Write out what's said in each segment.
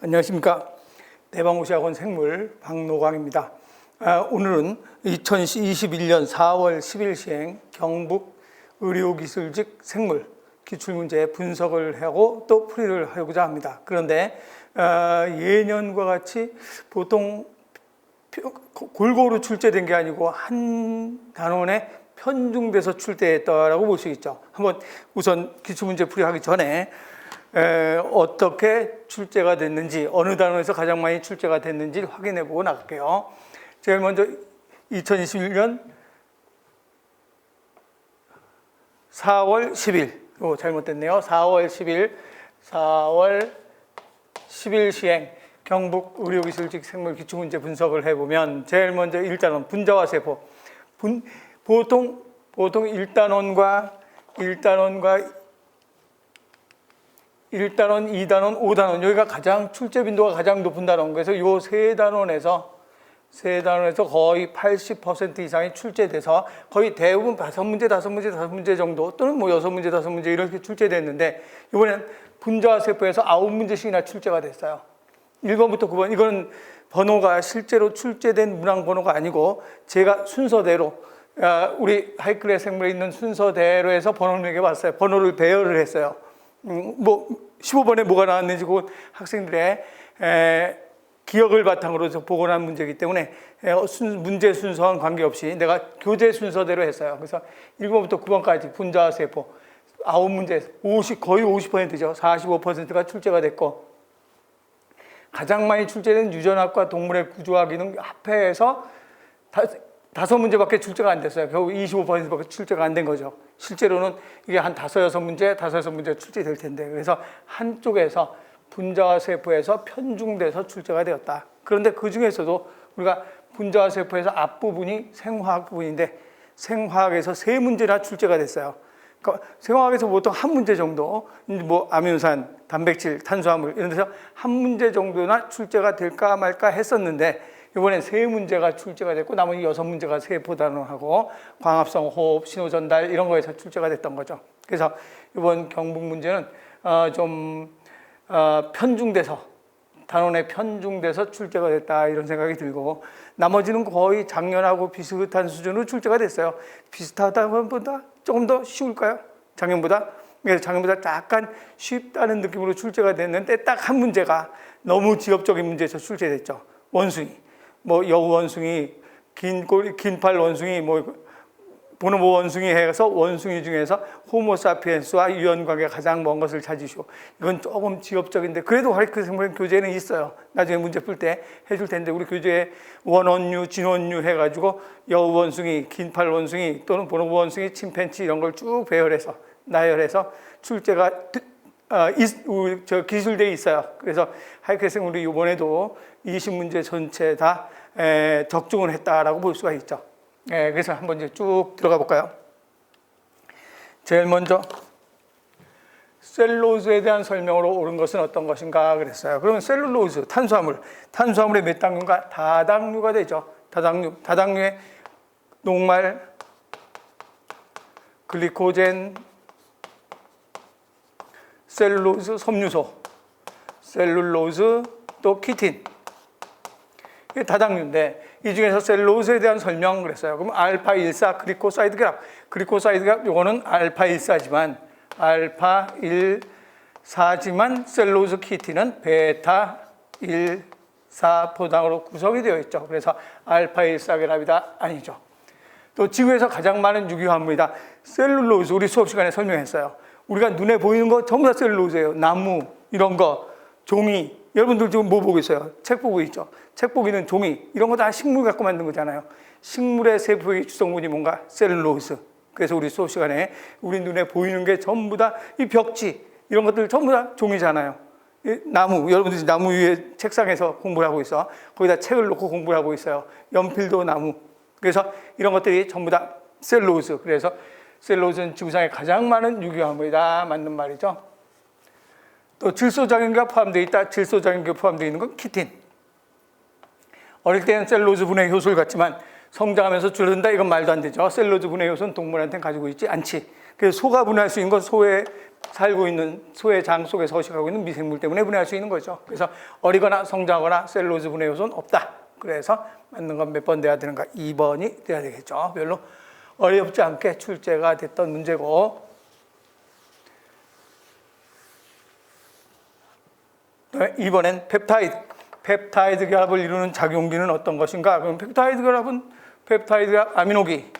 안녕하십니까. 대방호시학원 생물 박노광입니다. 오늘은 2021년 4월 10일 시행 경북 의료기술직 생물 기출문제 분석을 하고 또 풀이를 하고자 합니다. 그런데 예년과 같이 보통 골고루 출제된 게 아니고 한 단원에 편중돼서 출제했다라고 볼 수 있죠. 한번 우선 기출문제 풀이하기 전에 어떻게 출제가 됐는지, 어느 단원에서 가장 많이 출제가 됐는지 확인해 보고 나갈게요. 제일 먼저 2021년 4월 10일, 잘못됐네요. 4월 10일 시행 경북 의료기술직 생물 기출문제 분석을 해보면 제일 먼저 1단원 분자와 세포. 보통 1단원, 2단원, 5단원 여기가 가장 출제 빈도가 가장 높은 단원. 그래서 이 세 단원에서 거의 80% 이상이 출제돼서 거의 대부분 5문제 정도 또는 뭐 6문제, 5문제 이렇게 출제됐는데 이번엔 분자와 세포에서 9문제씩이나 출제가 됐어요. 1번부터 9번. 이거는 번호가 실제로 출제된 문항 번호가 아니고 제가 순서대로 우리 하이클래스 생물에 있는 순서대로 해서 번호를 매겨봤어요. 번호를 배열을 했어요. 15번에 뭐가 나왔는지 그건 학생들의 기억을 바탕으로 복원한 문제이기 때문에 문제 순서와는 관계없이 내가 교재 순서대로 했어요. 그래서 1번부터 9번까지 분자와 세포 9문제, 거의 50%죠. 45%가 출제가 됐고, 가장 많이 출제된 유전학과 동물의 구조와 기능 합해서 5문제밖에 출제가 안 됐어요. 겨우 25%밖에 출제가 안 된 거죠. 실제로는 이게 한 5-6문제 출제될 텐데, 그래서 한쪽에서 분자와 세포에서 편중돼서 출제가 되었다. 그런데 그 중에서도 우리가 분자와 세포에서 앞부분이 생화학 부분인데 생화학에서 3문제나 출제가 됐어요. 그러니까 생화학에서 보통 한 문제 정도, 뭐 아미노산, 단백질, 탄수화물 이런 데서 한 문제 정도나 출제가 될까 말까 했었는데 이번엔 3문제가 출제가 됐고 나머지 6문제가 세포 단원하고 광합성, 호흡, 신호전달 이런 거에서 출제가 됐던 거죠. 그래서 이번 경북 문제는 편중돼서, 단원에 편중돼서 출제가 됐다 이런 생각이 들고, 나머지는 거의 작년하고 비슷한 수준으로 출제가 됐어요. 비슷하다보다 조금 더 쉬울까요? 작년보다? 그래서 작년보다 약간 쉽다는 느낌으로 출제가 됐는데 딱 한 문제가 너무 지엽적인 문제에서 출제됐죠. 원숭이, 뭐 여우 원숭이, 긴 팔 원숭이, 보노보 원숭이 해서 원숭이 중에서 호모사피엔스와 유연관계가 가장 먼 것을 찾으시오. 이건 조금 지엽적인데 그래도 하이클래스 생물 교재는 있어요. 나중에 문제 풀 때 해줄 텐데 우리 교재에 원원류, 진원류 해가지고 여우 원숭이, 긴 팔 원숭이 또는 보노보 원숭이, 침팬치 이런 걸 쭉 배열해서 나열해서 출제가 기술대에 있어요. 그래서 하이클래스 생물이 이번에도 20문제 전체 다 적중을 했다라고 볼 수가 있죠. 그래서 한번 이제 쭉 들어가 볼까요? 제일 먼저 셀룰로즈에 대한 설명으로 옳은 것은 어떤 것인가 그랬어요. 그러면 셀룰로즈, 탄수화물의 몇 당류가 다당류가 되죠. 다당류의 녹말, 글리코젠, 셀룰로즈, 섬유소, 셀룰로즈, 또 키틴. 이게 다당류인데 이 중에서 셀룰로즈에 대한 설명 그랬어요. 그럼 알파-1,4 그리코사이드가 요거는 알파-1,4지만 셀룰로즈 키틴은 베타-1,4 포당으로 구성이 되어 있죠. 그래서 알파-1,4 결합이다 아니죠. 또 지구에서 가장 많은 유기화합물이다. 셀룰로즈 우리 수업 시간에 설명했어요. 우리가 눈에 보이는 거 전부 다 셀룰로즈예요. 나무 이런 거, 종이. 여러분들 지금 뭐 보고 있어요? 책 보고 있죠? 책 보기는 종이 이런 거 다 식물 갖고 만든 거잖아요. 식물의 세포의 주성분이 뭔가 셀룰로즈. 그래서 우리 수업 시간에 우리 눈에 보이는 게 전부 다 이 벽지 이런 것들 전부 다 종이잖아요. 나무, 여러분들이 나무 위에 책상에서 공부를 하고 있어. 거기다 책을 놓고 공부를 하고 있어요. 연필도 나무. 그래서 이런 것들이 전부 다 셀룰로즈. 그래서 셀룰로즈는 지구상에 가장 많은 유기화합물이다. 맞는 말이죠. 또 질소장염계가 포함되어 있다. 질소장염계가 포함되어 있는 건 키틴. 어릴 때는 셀룰로즈 분해 효소를 갖지만 성장하면서 줄어든다. 이건 말도 안 되죠. 셀룰로즈 분해 효소는 동물한테는 가지고 있지 않지. 그래서 소가 분해할 수 있는 건 소의 살고 있는 소의 장 속에서 서식하고 있는 미생물 때문에 분해할 수 있는 거죠. 그래서 어리거나 성장하거나 셀룰로즈 분해 요소는 없다. 그래서 맞는 건 몇 번 돼야 되는가? 2번이 돼야 되겠죠. 별로 어렵지 않게 출제가 됐던 문제고, 이번엔 펩타이드 결합을 이루는 작용기는 어떤 것인가? 그럼 펩타이드 결합은 펩타이드 결합 아미노기,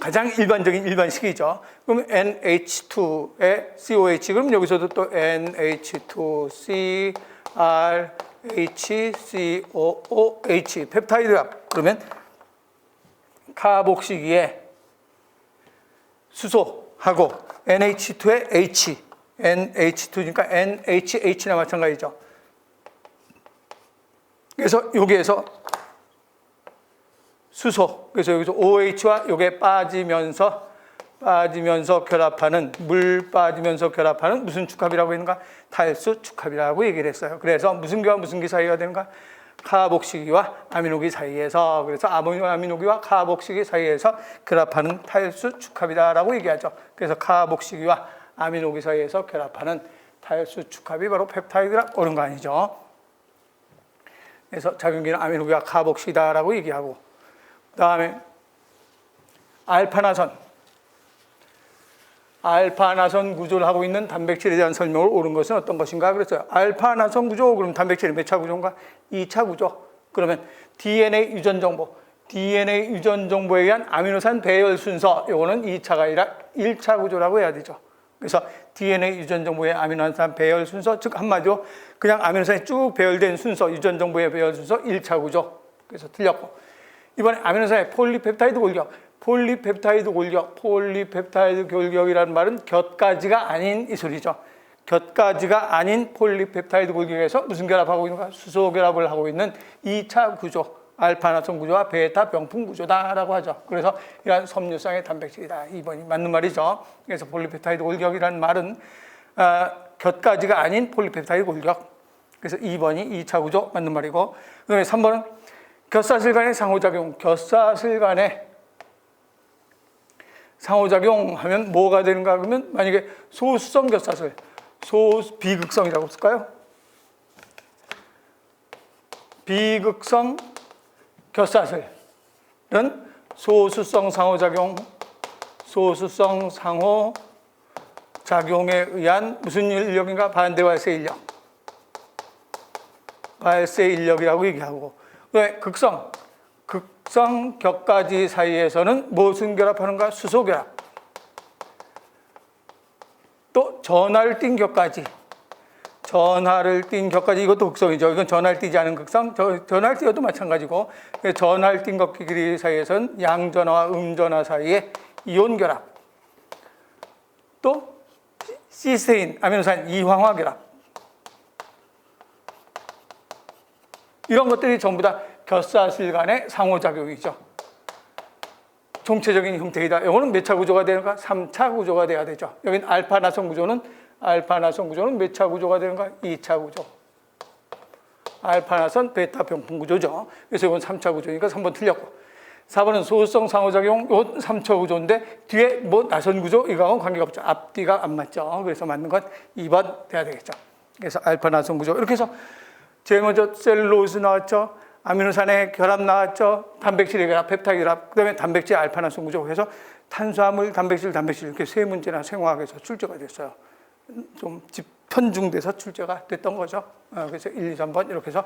가장 일반적인 일반식이죠. 그럼 NH2에 COH, 그럼 여기서도 또 NH2, CrH, COOH, 펩타이드 결합. 그러면 카복식이에 수소하고 NH2에 H, NH2니까 NHH나 마찬가지죠. 그래서 여기에서 수소, 그래서 여기서 OH와 이게 빠지면서 결합하는, 물 빠지면서 결합하는 무슨 축합이라고 했는가? 탈수 축합이라고 얘기를 했어요. 그래서 무슨기와 무슨기 사이가 되는가? 카복식이와 아미노기 사이에서, 그래서 아미노기와 카복식이 사이에서 결합하는 탈수 축합이다라고 얘기하죠. 그래서 카복식이와 아미노기 사이에서 결합하는 탈수 축합이 바로 펩타이드라 그런 거 아니죠. 그래서 작용기는 아미노기와 카복식이다라고 얘기하고, 그 다음에 알파나선 구조를 하고 있는 단백질에 대한 설명을 옳은 것은 어떤 것인가 그랬어요. 알파나선 구조, 그럼 단백질이 몇 차 구조인가? 2차 구조. 그러면 DNA 유전 정보에 의한 아미노산 배열 순서, 요거는 2차가 아니라 1차 구조라고 해야 되죠. 그래서 DNA 유전 정보의 아미노산 배열 순서, 즉 한마디로 그냥 아미노산이 쭉 배열된 순서, 유전 정보의 배열 순서 1차 구조. 그래서 틀렸고, 이번에 아미노산의 폴리펩타이드 골격이라는 말은 곁가지가 아닌 이 소리죠. 곁가지가 아닌 폴리펩타이드 골격에서 무슨 결합하고 있는가? 수소 결합을 하고 있는 2차 구조, 알파나선 구조와 베타 병풍 구조다라고 하죠. 그래서 이러한 섬유성의 단백질이다. 2번이 맞는 말이죠. 그래서 폴리펩타이드 골격이라는 말은 곁가지가 아닌 폴리펩타이드 골격. 그래서 2번이 2차 구조 맞는 말이고, 그다음에 3번은 곁사슬 간의 상호작용. 곁사슬 간의 상호작용하면 뭐가 되는가? 그러면 만약에 소수성 곁사슬, 비극성이라고 쓸까요? 비극성 곁사슬은 소수성 상호작용에 의한 무슨 인력인가? 반대 발생 인력이라고 얘기하고, 왜 극성 격가지 사이에서는 무슨 결합하는가? 수소 결합. 또 전하를 띤 격가지, 이것도 극성이죠. 이건 전하를 띠지 않은 극성, 전하를 띠어도 마찬가지고, 전하를 띤 격끼리 사이에서는 양전하와 음전하 사이에 이온 결합. 또 시스테인, 아미노산 이황화 결합. 이런 것들이 전부 다 곁사슬 간의 상호작용이죠. 총체적인 형태이다. 이거는 몇 차 구조가 되는가? 3차 구조가 돼야 되죠. 여기는 알파나선 구조는 몇 차 구조가 되는가? 2차 구조. 알파나선 베타 병풍 구조죠. 그래서 이건 3차 구조니까 3번 틀렸고, 4번은 소수성 상호작용, 이건 3차 구조인데 뒤에 뭐 나선 구조, 이거하고는 관계가 없죠. 앞뒤가 안 맞죠. 그래서 맞는 건 2번 돼야 되겠죠. 그래서 알파나선 구조. 이렇게 해서 제일 먼저 셀룰로즈 나왔죠. 아미노산의 결합 나왔죠. 단백질의 결합, 펩타이드 결합, 그 다음에 단백질 알파나선 구조. 그래서 탄수화물, 단백질 이렇게 세 문제나 생화학에서 출제가 됐어요. 좀 편중돼서 출제가 됐던 거죠. 그래서 1, 2, 3번 이렇게 해서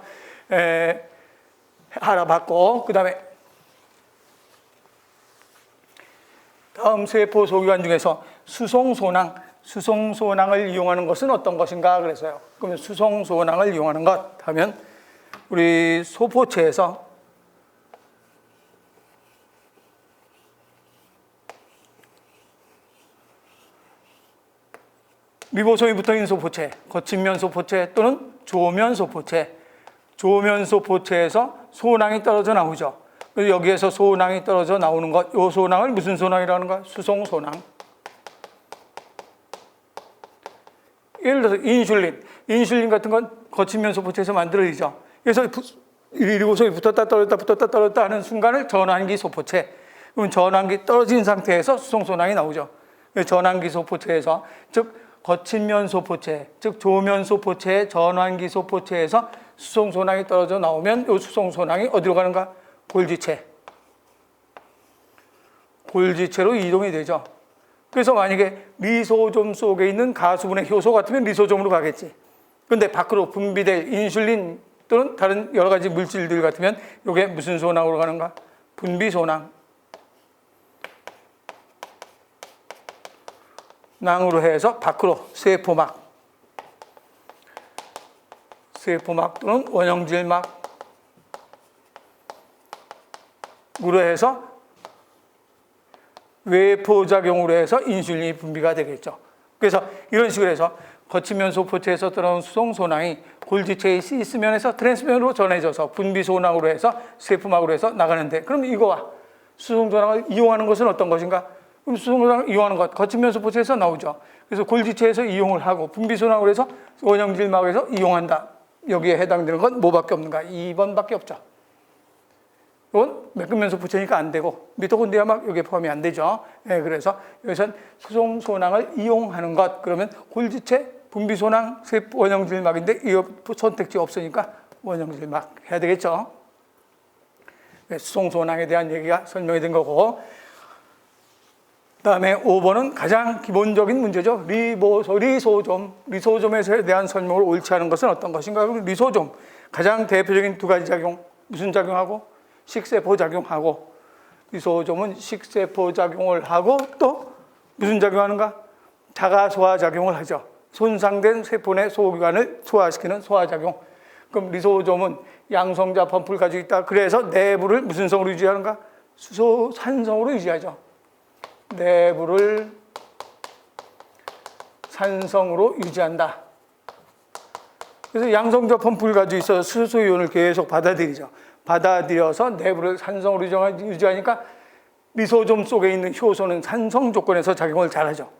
알아봤고, 그 다음에 다음 세포 소기관 중에서 수송소낭을 이용하는 것은 어떤 것인가 그래서요. 그러면 수송소낭을 이용하는 것 하면 우리 소포체에서 리보솜이 붙어있는 소포체, 거친면 소포체 또는 조면 소포체에서 소낭이 떨어져 나오죠. 그래서 여기에서 소낭이 떨어져 나오는 것, 이 소낭을 무슨 소낭이라는가? 수송소낭. 예를 들어서 인슐린 같은 건 거친면 소포체에서 만들어지죠. 그래서 리보솜이 붙었다 떨어졌다 하는 순간을 전환기 소포체. 그럼 전환기 떨어진 상태에서 수송소낭이 나오죠. 전환기 소포체에서, 즉 거친 면 소포체, 즉 조면 소포체의 전환기 소포체에서 수송소낭이 떨어져 나오면 이 수송소낭이 어디로 가는가? 골지체. 골지체로 이동이 되죠. 그래서 만약에 리소좀 속에 있는 가수분해 효소 같으면 리소좀으로 가겠지. 근데 밖으로 분비될 인슐린 또는 다른 여러 가지 물질들 같으면 이게 무슨 소낭으로 가는가? 분비소낭. 낭으로 해서 밖으로 세포막 또는 원형질막으로 해서 외포작용으로 해서 인슐린이 분비가 되겠죠. 그래서 이런 식으로 해서 거치면 소포체에서 들어온 수송소낭이 골지체의 시스면에서 트랜스면으로 전해져서 분비소낭으로 해서 세포막으로 해서 나가는데, 그럼 이거와 수송소낭을 이용하는 것은 어떤 것인가? 그럼 수송소낭을 이용하는 것, 거치면 소포체에서 나오죠. 그래서 골지체에서 이용을 하고 분비소낭으로 해서 원형질막에서 이용한다. 여기에 해당되는 건 뭐밖에 없는가? 2번밖에 없죠. 이건 매끈면 소포체니까 안 되고 미토콘드리아막 여기에 포함이 안 되죠. 네, 그래서 여기서는 수송소낭을 이용하는 것, 그러면 골지체, 분비소낭, 원형질막인데 이 선택지 없으니까 원형질막 해야 되겠죠. 네, 수송소낭에 대한 얘기가 설명이 된 거고, 그다음에 5번은 가장 기본적인 문제죠. 리소좀에 대한 설명을 옳지 않은 것은 어떤 것인가? 리소좀 가장 대표적인 두 가지 작용, 무슨 작용하고? 식세포 작용하고. 리소좀은 식세포 작용을 하고 또 무슨 작용하는가? 자가소화 작용을 하죠. 손상된 세포 내 소기관을 소화시키는 소화작용. 그럼 리소좀은 양성자 펌프를 가지고 있다. 그래서 내부를 무슨 성으로 유지하는가? 산성으로 유지하죠. 내부를 산성으로 유지한다. 그래서 양성자 펌프를 가지고 있어서 수소이온을 계속 받아들이죠. 받아들여서 내부를 산성으로 유지하니까 리소좀 속에 있는 효소는 산성 조건에서 작용을 잘하죠.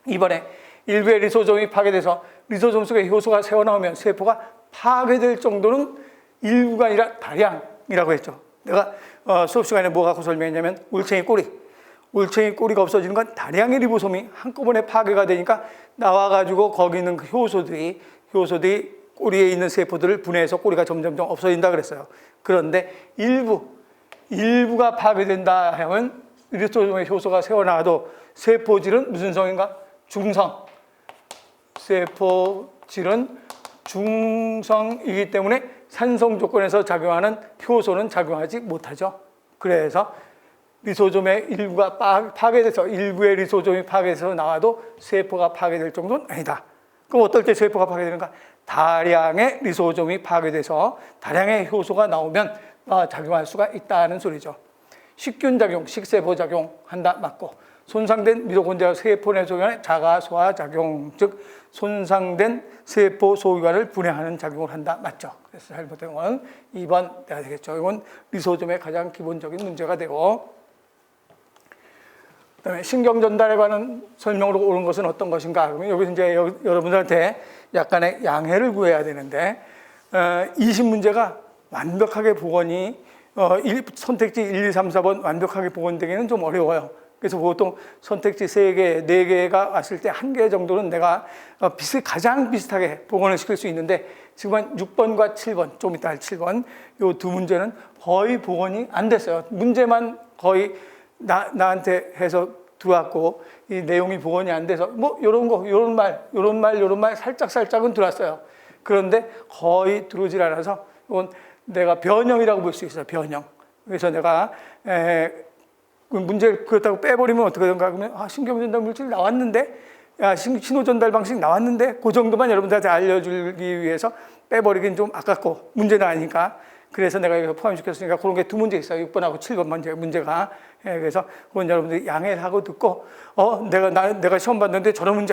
이번에 일부의 리소좀이 파괴돼서 리소좀 속에 효소가 새어나오면 세포가 파괴될 정도는 일부가 아니라 다량이라고 했죠. 내가 수업 시간에 뭐 갖고 설명했냐면 올챙이 꼬리가 없어지는 건 다량의 리보솜이 한꺼번에 파괴가 되니까 나와가지고 거기 있는 그 효소들이 꼬리에 있는 세포들을 분해해서 꼬리가 점점 없어진다 그랬어요. 그런데 일부가 파괴된다 하면 리소좀의 효소가 새어나와도 세포질은 무슨 성인가? 중성. 세포질은 중성이기 때문에 산성 조건에서 작용하는 효소는 작용하지 못하죠. 그래서 리소좀의 일부가 파괴돼서 일부의 리소좀이 파괴돼서 나와도 세포가 파괴될 정도는 아니다. 그럼 어떨 때 세포가 파괴되는가? 다량의 리소좀이 파괴돼서 다량의 효소가 나오면 작용할 수가 있다는 소리죠. 식균 작용, 식세포 작용 한다 맞고, 손상된 미토콘드리아 세포 내 소기관의 자가소화 작용, 즉 손상된 세포 소기관을 분해하는 작용을 한다 맞죠. 그래서 잘못된 건 2번 돼야 되겠죠. 이건 리소좀의 가장 기본적인 문제가 되고, 그다음에 신경 전달에 관한 설명으로 옳은 것은 어떤 것인가? 그러면 여기서 이제 여러분들한테 약간의 양해를 구해야 되는데, 20문제가 완벽하게 복원이 선택지 1, 2, 3, 4번 완벽하게 복원되기는 좀 어려워요. 그래서 보통 선택지 3개, 4개가 왔을 때 1개 정도는 내가 가장 비슷하게 복원을 시킬 수 있는데, 지금 한 6번과 7번, 좀 이따 할 7번, 이 두 문제는 거의 복원이 안 됐어요. 문제만 거의 나한테 해서 들어왔고, 이 내용이 복원이 안 돼서 뭐 요런 말 살짝은 들어왔어요. 그런데 거의 들어오질 않아서 이건 내가 변형이라고 볼 수 있어요. 변형. 그래서 내가 문제를 그렇다고 빼버리면 어떻게 되는가? 그러면 신경전달 물질 나왔는데, 신호전달 방식 나왔는데, 그 정도만 여러분들한테 알려주기 위해서 빼버리긴 좀 아깝고 문제는 아니니까. 그래서 내가 이거 포함시켰으니까 그런 게 두 문제 있어요. 6번하고 7번 문제가. 그래서 그건 여러분들이 양해를 하고 듣고, 내가 시험 봤는데 저런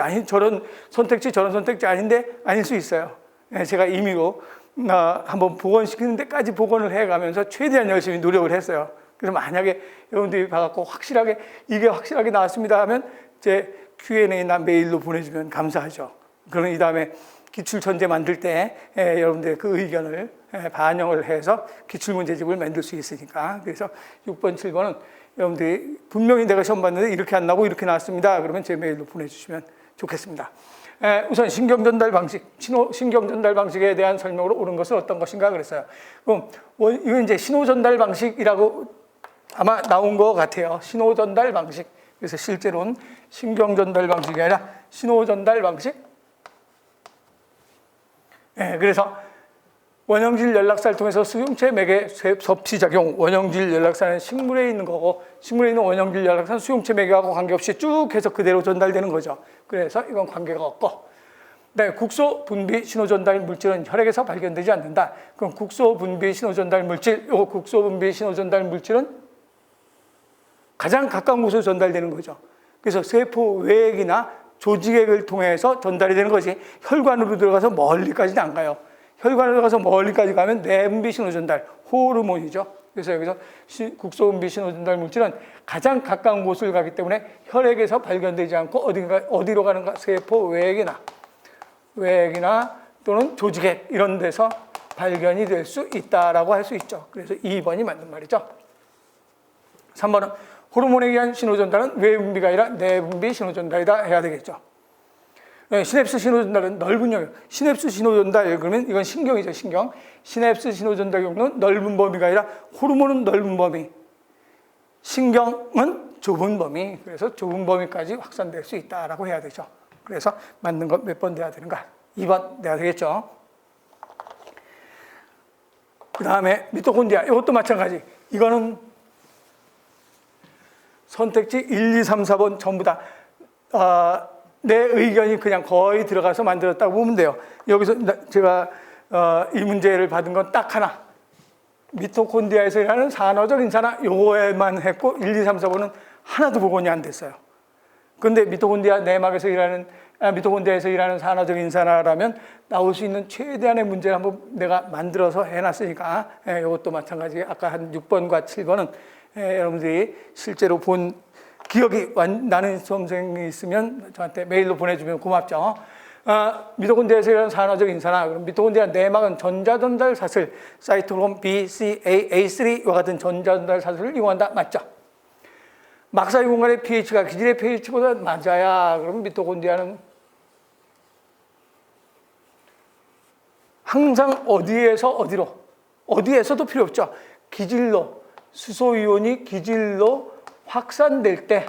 선택지 아닌데, 아닐 수 있어요. 제가 임의로 한번 복원시키는 데까지 복원을 해가면서 최대한 열심히 노력을 했어요. 그래서 만약에 여러분들이 봐갖고 이게 확실하게 나왔습니다 하면 제 Q&A나 메일로 보내주면 감사하죠. 그러면 이 다음에 기출천재 만들 때 여러분들의 그 의견을 반영을 해서 기출문제집을 만들 수 있으니까. 그래서 6번, 7번은 여러분들이 분명히 내가 시험 봤는데 이렇게 안 나오고 이렇게 나왔습니다. 그러면 제 메일로 보내주시면 좋겠습니다. 우선 신경전달 방식, 신경전달 방식에 대한 설명으로 옳은 것은 어떤 것인가 그랬어요. 그럼 이건 이제 신호전달 방식이라고 아마 나온 것 같아요. 신호전달 방식. 그래서 실제로는 신경전달 방식이 아니라 신호전달 방식. 그래서 원형질 연락사를 통해서 수용체 맥의 섭취작용, 원형질 연락사는 식물에 있는 거고 식물에 있는 원형질 연락사는 수용체 맥하고 관계없이 쭉 해서 그대로 전달되는 거죠. 그래서 이건 관계가 없고, 네, 국소 분비 신호전달 물질은 혈액에서 발견되지 않는다. 그럼 국소 분비 신호전달 물질, 요 국소 분비 신호전달 물질은 가장 가까운 곳으로 전달되는 거죠. 그래서 세포 외액이나 조직액을 통해서 전달이 되는 거지 혈관으로 들어가서 멀리까지는 안 가요. 혈관으로 들어가서 멀리까지 가면 내분비 신호전달, 호르몬이죠. 그래서 여기서 국소분비 신호전달 물질은 가장 가까운 곳을 가기 때문에 혈액에서 발견되지 않고 어디로 가는가? 세포 외액이나 또는 조직액 이런 데서 발견이 될 수 있다라고 할 수 있죠. 그래서 2번이 맞는 말이죠. 3번은 호르몬에 의한 신호전달은 외분비가 아니라 내분비 신호전달이다 해야 되겠죠. 시냅스 신호전달은 넓은 영역. 시냅스 신호전달 그러면 이건 신경이죠, 신경. 시냅스 신호전달 경로는 넓은 범위가 아니라 호르몬은 넓은 범위, 신경은 좁은 범위. 그래서 좁은 범위까지 확산될 수 있다라고 해야 되죠. 그래서 맞는 것 몇 번 돼야 되는가? 2번 돼야 되겠죠. 그 다음에 미토콘드리아. 이것도 마찬가지. 이거는 선택지 1, 2, 3, 4번 전부 다 내 의견이 그냥 거의 들어가서 만들었다고 보면 돼요. 여기서 제가 이 문제를 받은 건 딱 하나. 미토콘드리아에서 일하는 산화적 인산화 요거에만 했고 1, 2, 3, 4번은 하나도 복원이 안 됐어요. 그런데 미토콘드리아 내막에서 일하는 미토콘드리아에서 일하는 산화적 인산화라면 나올 수 있는 최대한의 문제를 한번 내가 만들어서 해놨으니까 이것도 마찬가지. 아까 한 6번과 7번은 여러분들이 실제로 본 기억이 나는 수험생이 있으면 저한테 메일로 보내주면 고맙죠. 미토콘드리아에서 일하는 산화적 인산화. 그럼 미토콘드리아 내막은 전자전달 사슬, 사이토크롬 BCAA3와 같은 전자전달 사슬을 이용한다. 맞죠? 막사이 공간의 pH가 기질의 pH보다 낮아야 그럼 미토콘드리아는 항상 어디에서 어디로, 어디에서도 필요 없죠. 기질로, 수소이온이 기질로 확산될 때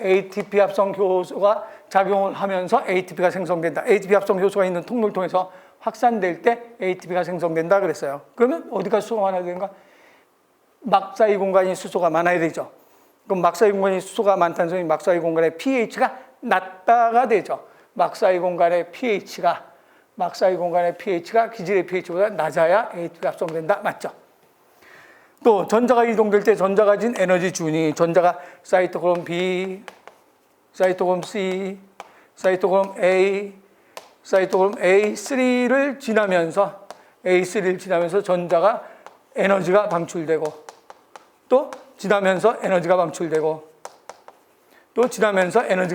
ATP 합성 효소가 작용을 하면서 ATP가 생성된다. ATP 합성 효소가 있는 통로를 통해서 확산될 때 ATP가 생성된다 그랬어요. 그러면 어디가 수소가 많아야 되는가? 막사이 공간이 수소가 많아야 되죠. 그럼 막사이 공간이 수소가 많다는 소리 막사이 공간의 pH가 낮다가 되죠. 막사이 공간의 pH가 기질의 pH보다 낮아야 ATP가 합성된다. 맞죠? 또 전자가 이동될 때 전자가 가진 에너지 준위, 전자가 사이토크롬 B, 사이토크롬 C, 사이토크롬 A, 사이토크롬 A3를 지나면서 전자가 에너지가 방출되고 또 지나면서 에너지가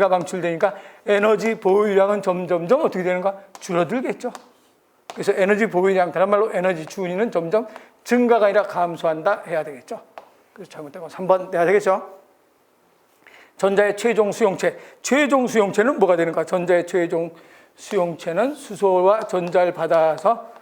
방출되니까 에너지 보유량은 점점점 어떻게 되는가? 줄어들겠죠. 그래서 에너지 보유량, 다른 말로 에너지 준위는 점점 증가가 아니라 감소한다 해야 되겠죠. 그래서 잘못된 건 3번 돼야 되겠죠. 전자의 최종 수용체. 최종 수용체는 뭐가 되는가? 전자의 최종 수용체는 수소와 전자를 받아서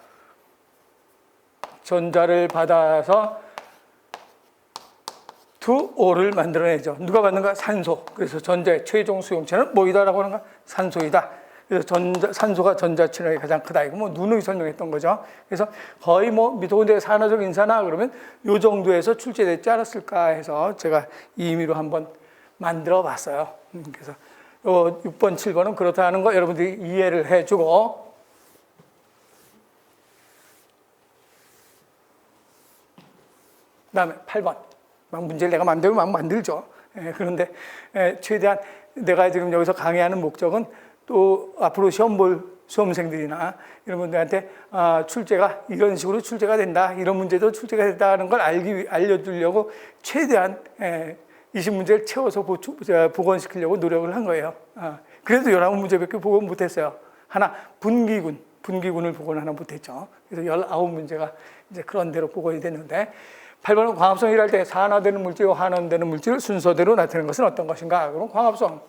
2O를 만들어내죠. 누가 받는가? 산소. 그래서 전자의 최종 수용체는 뭐이다라고 하는가? 산소이다. 그래서 산소가 전자 체력이 가장 크다. 이거 누누이 설명했던 거죠. 그래서 거의 미토콘드리아 산화적 인산화 그러면 요 정도에서 출제됐지 않았을까 해서 제가 이 의미로 한번 만들어 봤어요. 그래서 요 6번, 7번은 그렇다는 거 여러분들이 이해를 해주고, 그다음에 8번. 문제를 내가 만들면 만들죠. 그런데 최대한 내가 지금 여기서 강의하는 목적은 또 앞으로 시험 볼 수험생들이나 이런 분들한테 출제가 이런 식으로 출제가 된다, 이런 문제도 출제가 된다는 걸 알려주려고 최대한 20문제를 채워서 복원시키려고 노력을 한 거예요. 그래도 11문제밖에 복원 못했어요. 하나 분기군을 보고는 하나 못했죠. 그래서 19문제가 이제 그런 대로 보고야 되는데 8번은 광합성 일할 때 산화되는 물질과 환원되는 물질 순서대로 나타내는 것은 어떤 것인가? 그럼 광합성.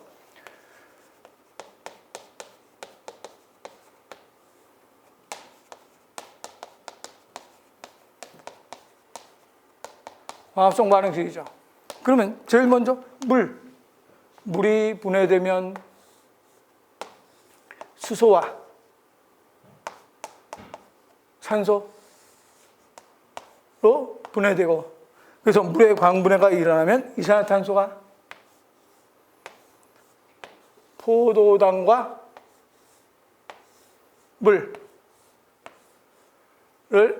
광합성 반응식이죠. 그러면 제일 먼저 물이 분해되면 수소와 산소로 분해되고, 그래서 물의 광분해가 일어나면 이산화탄소가 포도당과 물을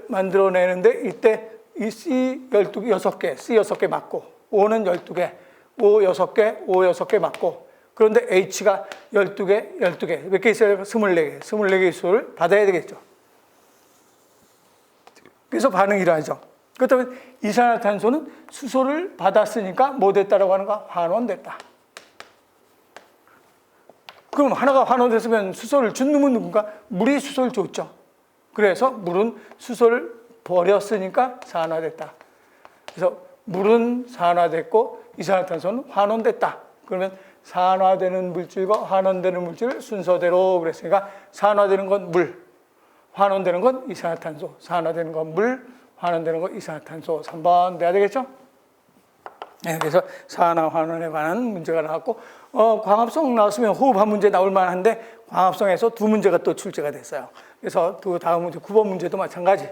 만들어내는데, 이때 이 C 6개 맞고, O는 12개, O 6개 맞고, 그런데 H가 12개, 몇 개 있어요? 24개의 수를 받아야 되겠죠. 그래서 반응이 일어나죠. 그렇다면 이산화탄소는 수소를 받았으니까 뭐 됐다라고 하는가? 환원됐다. 그럼 하나가 환원됐으면 수소를 준 놈은 누군가? 물이 수소를 줬죠. 그래서 물은 수소를 버렸으니까 산화됐다. 그래서 물은 산화됐고 이산화탄소는 환원됐다. 그러면 산화되는 물질과 환원되는 물질 순서대로 그랬으니까 산화되는 건 물, 환원되는 건 이산화탄소, 산화되는 건 물, 환원되는 건 이산화탄소. 3번 돼야 되겠죠? 네, 그래서 산화 환원에 관한 문제가 나왔고, 광합성 나왔으면 호흡한 문제 나올 만한데 광합성에서 2문제가 또 출제가 됐어요. 그래서 그 다음 문제 9번 문제도 마찬가지.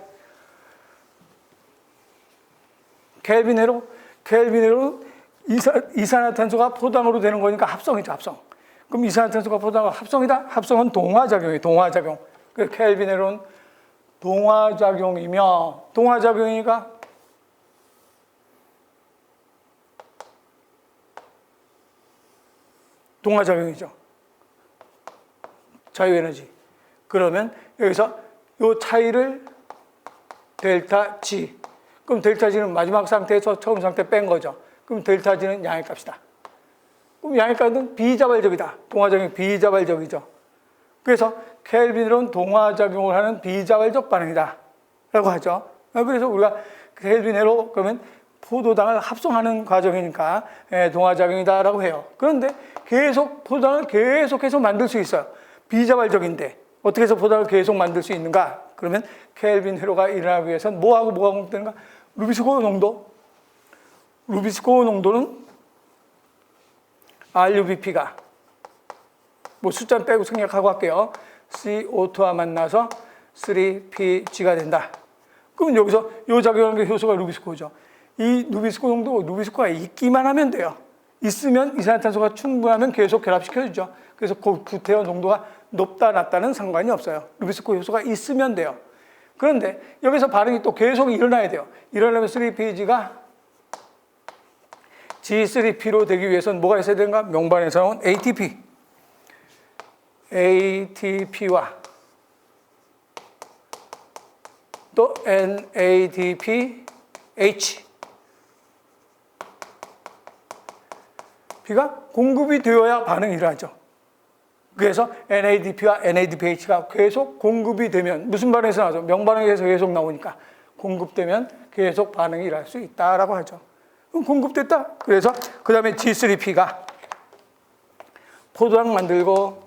켈빈회로 이산화탄소가 포도당으로 되는 거니까 합성이죠, 합성. 그럼 이산화탄소가 포도당으로 합성이다? 합성은 동화작용이에요, 동화작용. 그 켈빈회로는 동화작용이니까 동화작용이죠. 자유에너지. 그러면 여기서 이 차이를 델타 G. 그럼 델타 G는 마지막 상태에서 처음 상태 뺀 거죠. 그럼 델타 G는 양액값이다. 그럼 양액값은 비자발적이다. 동화작용이 비자발적이죠. 그래서 켈빈으로는 동화작용을 하는 비자발적 반응이다 라고 하죠. 그래서 우리가 켈빈으로 그러면 포도당을 합성하는 과정이니까 동화작용이다 라고 해요. 그런데 포도당을 계속해서 만들 수 있어요. 비자발적인데 어떻게 해서 포도당을 계속 만들 수 있는가? 그러면 켈빈 회로가 일어나기 위해서는 뭐하고 뭐가 공급되는가? 루비스코 농도는 RUBP가 뭐 숫자 빼고 생략하고 할게요. CO2와 만나서 3PG가 된다. 그럼 여기서 이 작용하는 게 효소가 루비스코죠. 이 루비스코가 있기만 하면 돼요. 있으면 이산화탄소가 충분하면 계속 결합시켜주죠. 그래서 그 구태여 농도가 높다 낮다는 상관이 없어요. 루비스코 효소가 있으면 돼요. 그런데 여기서 반응이 또 계속 일어나야 돼요. 일어나면 3PG가 G3P로 되기 위해서는 뭐가 있어야 되는가? 명반에서 나온 ATP와 또 NADPH P가 공급이 되어야 반응이 일어나죠. 그래서 NADP와 NADPH가 계속 공급이 되면 무슨 반응에서 나오죠? 명반응에서 계속 나오니까 공급되면 계속 반응이 일어날 수 있다라고 하죠. 그럼 공급됐다. 그래서 그 다음에 G3P가 포도당 만들고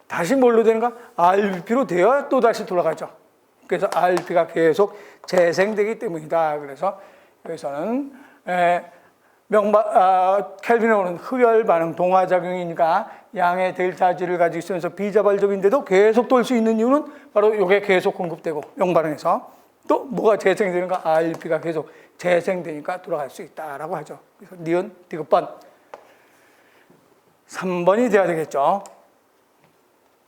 다시 뭘로 되는가? RUBP로 되어야 또 다시 돌아가죠. 그래서 RUBP가 계속 재생되기 때문이다. 그래서 여기서는 켈빈으로는 흡열 반응 동화작용이니까 양의 델타 G를 가지고 있으면서 비자발적인데도 계속 돌 수 있는 이유는 바로 이게 계속 공급되고 명반응에서 또 뭐가 재생되는가? RUBP가 계속 재생되니까 돌아갈 수 있다라고 하죠. 그래서 니은 디귿번 3번이 돼야 되겠죠.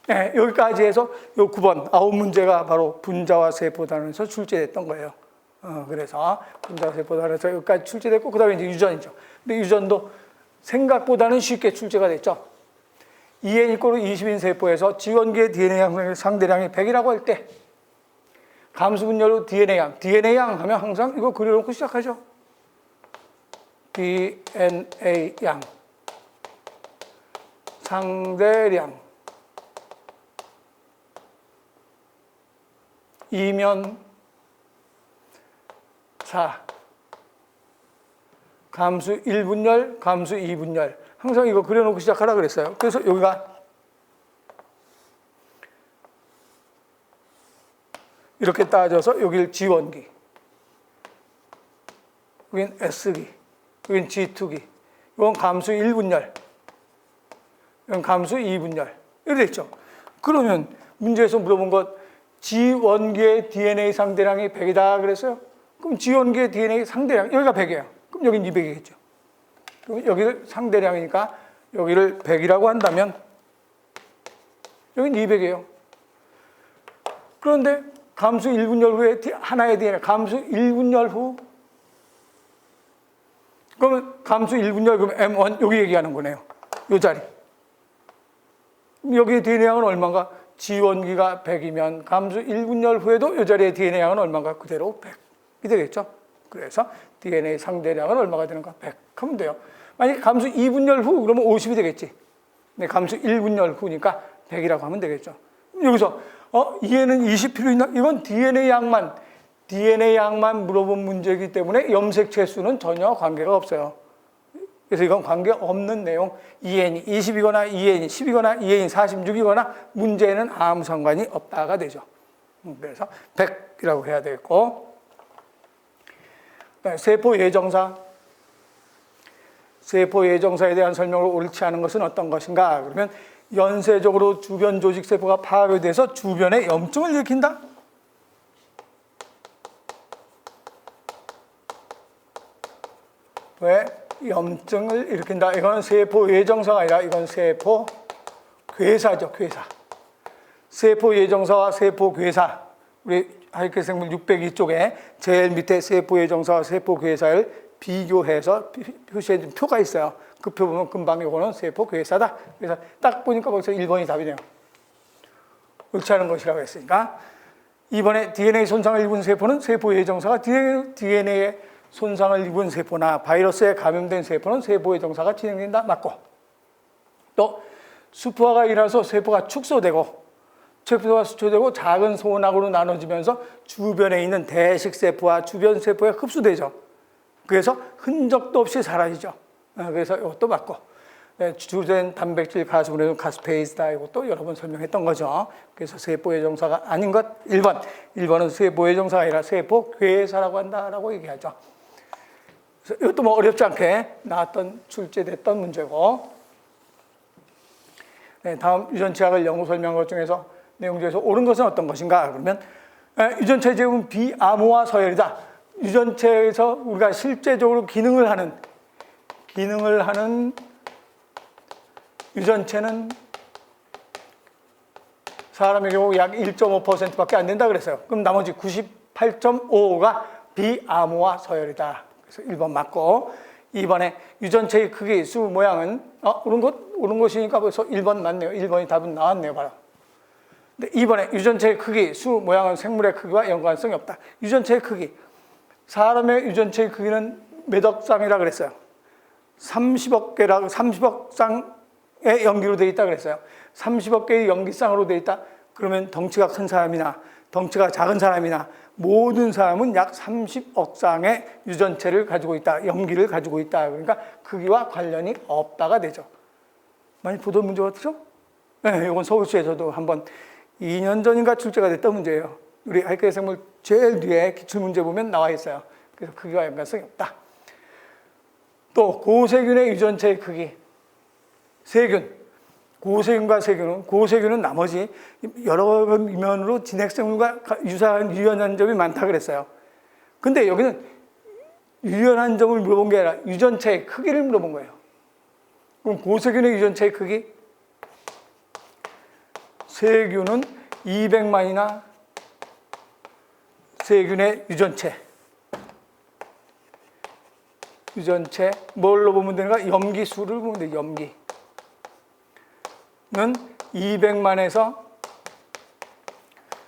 네, 여기까지 해서 요 9번 9문제가 바로 분자와 세포단원에서 출제됐던 거예요. 그래서 분자와 세포단원에서 여기까지 출제됐고 그 다음에 이제 유전이죠. 근데 유전도 생각보다는 쉽게 출제가 됐죠. 2N = 20인 세포에서 지원기의 DNA 상대량이 100이라고 할 때 감수분열로 DNA 양 하면 항상 이거 그려놓고 시작하죠. DNA 양 상대량 2면 4. 감수 1분열, 감수 2분열. 항상 이거 그려놓고 시작하라 그랬어요. 그래서 여기가 이렇게 따져서 여기를 G1기, 여긴 S기, 여긴 G2기. 이건 감수 1분열, 이건 감수 2분열. 이렇게 됐죠. 그러면 문제에서 물어본 것 G1기의 DNA 상대량이 100이다 그랬어요. 그럼 G1기의 DNA 상대량, 여기가 100이에요. 그럼 여긴 200이겠죠. 그럼 여기를 상대량이니까 여기를 100이라고 한다면 여긴 200이에요. 그런데 감수 1분열 후에 하나의 DNA, 감수 1분열 후, 그러면 감수 1분열, 그럼 M1, 여기 얘기하는 거네요. 이 자리. 여기의 DNA 양은 얼마인가? G1기가 100이면 감수 1분열 후에도 이 자리의 DNA 양은 얼마인가? 그대로 100이 되겠죠. 그래서 DNA 상대량은 얼마가 되는가? 100 하면 돼요. 만약에 감수 2분열 후, 그러면 50이 되겠지. 근데 감수 1분열 후니까 100이라고 하면 되겠죠. 여기서 얘는 20 필요 있나? 이건 DNA 양만 물어본 문제이기 때문에 염색체 수는 전혀 관계가 없어요. 그래서 이건 관계 없는 내용. EN이 20이거나 EN이 10이거나 EN이 46이거나 문제에는 아무 상관이 없다가 되죠. 그래서 100이라고 해야 되겠고. 세포 예정사. 세포 예정사에 대한 설명을 옳지 않은 것은 어떤 것인가? 그러면 연쇄적으로 주변 조직 세포가 파괴돼서 주변에 염증을 일으킨다? 왜? 염증을 일으킨다. 이건 세포 예정사가 아니라 이건 세포 괴사죠. 괴사. 세포 예정사와 세포 괴사. 우리 하이크 생물 602쪽에 제일 밑에 세포 예정사와 세포 괴사를 비교해서 표시해 준 표가 있어요. 그 표 보면 금방 이거는 세포 괴사다. 그래서 딱 보니까 거기서 1번이 답이네요. 옳지 않은 것이라고 했으니까. 이번에 DNA 손상을 입은 세포는 세포 예정사가 DNA에 손상을 입은 세포나 바이러스에 감염된 세포는 세포 예정사가 진행된다. 맞고. 또 수포화가 일어나서 세포가 축소되고 세포가 수축되고 작은 소원학으로 나눠지면서 주변에 있는 대식 세포와 주변 세포에 흡수되죠. 그래서 흔적도 없이 사라지죠. 그래서 이것도 맞고. 주된 단백질 가수분해는 가스페이스다. 이것도 여러 번 설명했던 거죠. 그래서 세포 예정사가 아닌 것 1번. 1번은 세포 예정사가 아니라 세포 괴사라고 한다라고 얘기하죠. 그래서 이것도 뭐 어렵지 않게 나왔던 출제됐던 문제고. 다음 유전체학을 연구 설명한 것 중에서 내용 중에서 옳은 것은 어떤 것인가? 그러면 유전체 제국은 비암호화 서열이다. 유전체에서 우리가 실제적으로 기능을 하는 유전체는 사람의 경우 약 1.5%밖에 안 된다 그랬어요. 그럼 나머지 98.5가 비암호화 서열이다. 그래서 1번 맞고, 2번에 유전체의 크기, 수, 모양은 옳은 것이니까 벌써 1번 맞네요. 1번이 답은 나왔네요. 바로. 근데 2번에 유전체의 크기, 수, 모양은 생물의 크기와 연관성이 없다. 유전체의 크기. 사람의 유전체의 크기는 몇 억 쌍이라 그랬어요. 30억 쌍의 염기로 되어 있다 그랬어요. 30억 개의 염기쌍으로 되어 있다. 그러면 덩치가 큰 사람이나 덩치가 작은 사람이나 모든 사람은 약 30억 쌍의 유전체를 가지고 있다. 염기를 가지고 있다. 그러니까 크기와 관련이 없다가 되죠. 많이 보던 문제 같죠? 네, 이건 서울시에서도 한번 2년 전인가 출제가 됐던 문제예요. 우리 하이크 생물 제일 뒤에 기출문제 보면 나와 있어요. 그래서 크기와 연관성이 없다. 또 고세균의 유전체의 크기. 세균. 고세균과 세균은, 고세균은 나머지 여러 면으로 진핵생물과 유사한 점이 많다 그랬어요. 근데 여기는 유연한 점을 물어본 게 아니라 유전체의 크기를 물어본 거예요. 그럼 고세균의 유전체의 크기? 세균은 200만이나 세균의 유전체 뭘로 보면 되는가? 염기수를 보면 돼. 염기는 200만에서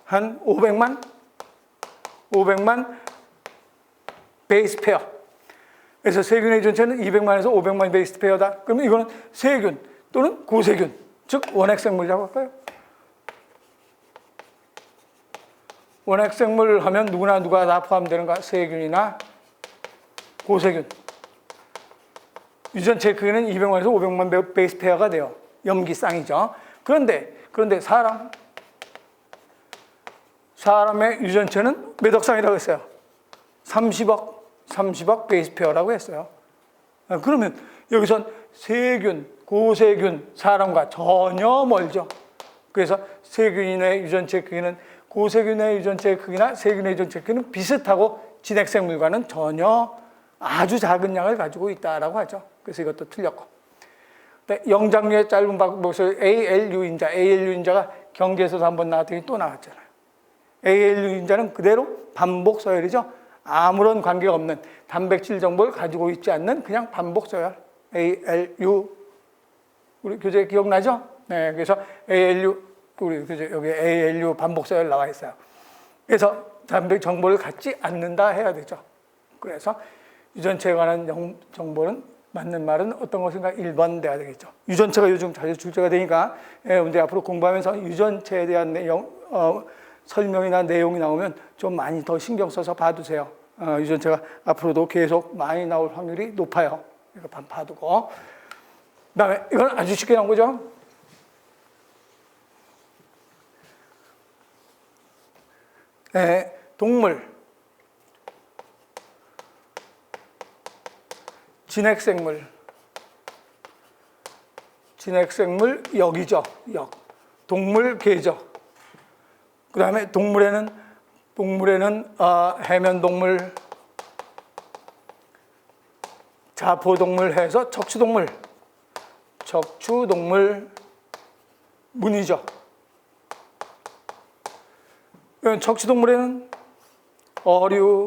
한 500만 베이스 페어. 그래서 세균의 유전체는 200만에서 500만 베이스 페어다. 그러면 이거는 세균 또는 고세균, 즉 원핵생물이라고 할까요? 원핵생물 하면 누가 다 포함되는가? 세균이나 고세균. 유전체 크기는 200만에서 500만 베이스 페어가 돼요. 염기쌍이죠. 그런데 사람의 유전체는 몇 억쌍이라고 했어요? 30억 베이스 페어라고 했어요. 그러면 여기선 세균, 고세균, 사람과 전혀 멀죠. 그래서 세균의 유전체 크기는 고세균의 유전체 크기나 세균의 유전체 크기는 비슷하고 진핵생물과는 전혀 아주 작은 양을 가지고 있다라고 하죠. 그래서 이것도 틀렸고. 영장류의 짧은 박복수 ALU인자가 경기에서도 한번 나왔더니 또 나왔잖아요. ALU인자는 그대로 반복 서열이죠. 아무런 관계가 없는 단백질 정보를 가지고 있지 않는 그냥 반복 서열. ALU. 우리 교재 기억나죠? 네, 그래서 ALU, 우리 교재 여기 ALU 반복 서열 나와 있어요. 그래서 단백 정보를 갖지 않는다 해야 되죠. 그래서 유전체에 관한 정보는 맞는 말은 어떤 것인가? 1번 돼야 되겠죠. 유전체가 요즘 자주 출제가 되니까 여러분들이 앞으로 공부하면서 유전체에 대한 설명이나 내용이 나오면 좀 많이 더 신경 써서 봐두세요. 유전체가 앞으로도 계속 많이 나올 확률이 높아요. 이거 봐두고. 그 다음에 이건 아주 쉽게 나온 거죠. 동물, 진핵생물, 역이죠. 역. 동물계죠. 그 다음에 동물에는 해면동물, 자포동물 해서 척추동물, 문이죠. 척추동물에는 어류,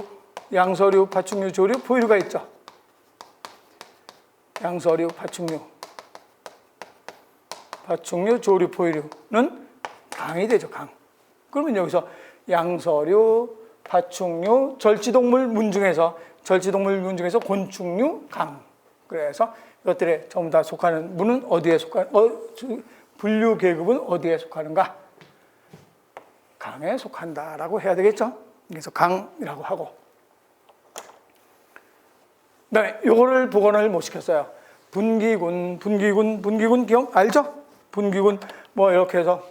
양서류, 파충류, 조류, 포유류가 있죠. 양서류, 파충류, 조류, 포유류는 강이 되죠. 강. 그러면 여기서 양서류, 파충류, 절지동물 문 중에서 곤충류, 강. 그래서 이것들에 전부 다 속하는 문은 어디에 분류 계급은 어디에 속하는가? 강에 속한다라고 해야 되겠죠. 그래서 강이라고 하고. 그다음에 요거를 복원을 못 시켰어요. 분기군 기억 알죠? 분기군 이렇게 해서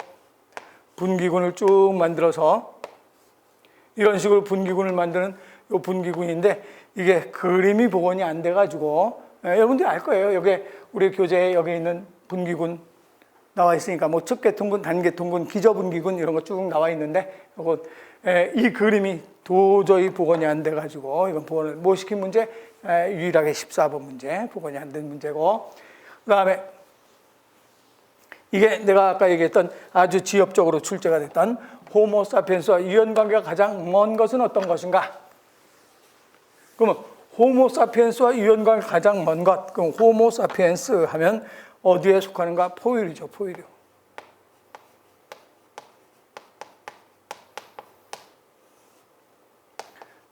분기군을 쭉 만들어서 이런 식으로 분기군을 만드는 요 분기군인데 이게 그림이 복원이 안 돼가지고 여러분들이 알 거예요. 여기 우리 교재에 여기 있는 분기군 나와 있으니까 첩계통군, 단계통군, 기저분기군 이런 거 쭉 나와 있는데 이 그림이 도저히 복원이 안 돼가지고 이건 복원을 못 시킨 문제, 유일하게 14번 문제 복원이 안 된 문제고. 그 다음에 이게 내가 아까 얘기했던 아주 지엽적으로 출제가 됐던 호모사피엔스와 유연관계가 가장 먼 것은 어떤 것인가? 그러면 호모사피엔스와 유연관계가 가장 먼 것, 그럼 호모사피엔스 하면 어디에 속하는가? 포유류죠. 포유류.